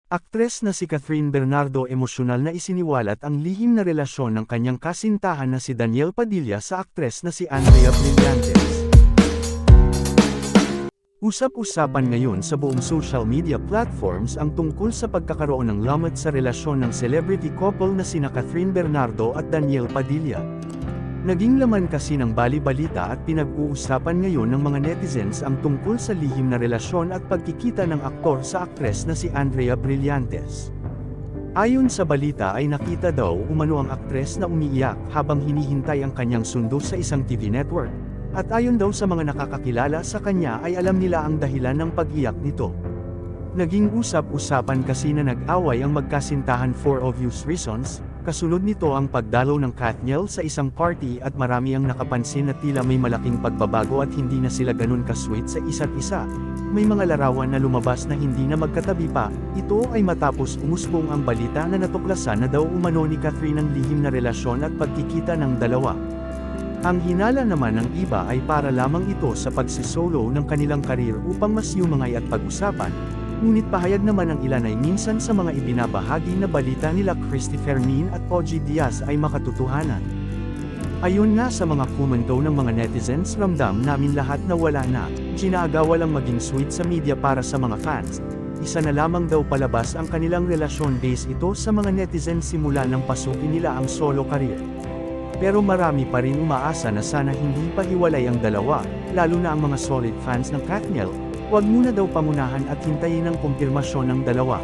Aktres na si Catherine Bernardo emosyonal na isiniwalat ang lihim na relasyon ng kanyang kasintahan na si Daniel Padilla sa aktres na si Andrea Brillantes. Usap-usapan ngayon sa buong social media platforms ang tungkol sa pagkakaroon ng lamot sa relasyon ng celebrity couple na sina Catherine Bernardo at Daniel Padilla. Naging laman kasi ng bali-balita at pinag-uusapan ngayon ng mga netizens ang tungkol sa lihim na relasyon at pagkikita ng aktor sa aktres na si Andrea Brillantes. Ayon sa balita ay nakita daw umano ang aktres na umiiyak habang hinihintay ang kanyang sundo sa isang TV network, at ayon daw sa mga nakakakilala sa kanya ay alam nila ang dahilan ng pag-iyak nito. Naging usap-usapan kasi na nag-away ang magkasintahan for obvious reasons. Kasunod nito ang pagdalaw ng Katniel sa isang party at marami ang nakapansin na tila may malaking pagbabago at hindi na sila ganun ka-sweet sa isa't isa. May mga larawan na lumabas na hindi na magkatabi pa. Ito ay matapos umusbong ang balita na natuklasan na daw umano ni Catherine ang lihim na relasyon at pagkikita ng dalawa. Ang hinala naman ng iba ay para lamang ito sa pagsisolo ng kanilang karir upang mas yumangay at pag-usapan. Ngunit pahayag naman ng ilan ay minsan sa mga ibinabahagi na balita nila Christy Fermin at Ogie Diaz ay makatotohanan. Ayon nga sa mga komento ng mga netizens, ramdam namin lahat na wala na, ginagawa walang maging sweet sa media para sa mga fans. Isa na lamang daw palabas ang kanilang relasyon base ito sa mga netizens simula nang pasukin nila ang solo career. Pero marami pa rin umaasa na sana hindi pa hiwalay ang dalawa, lalo na ang mga solid fans ng Katniel. Huwag muna daw pamunahan at hintayin ang kumpirmasyon ng dalawa.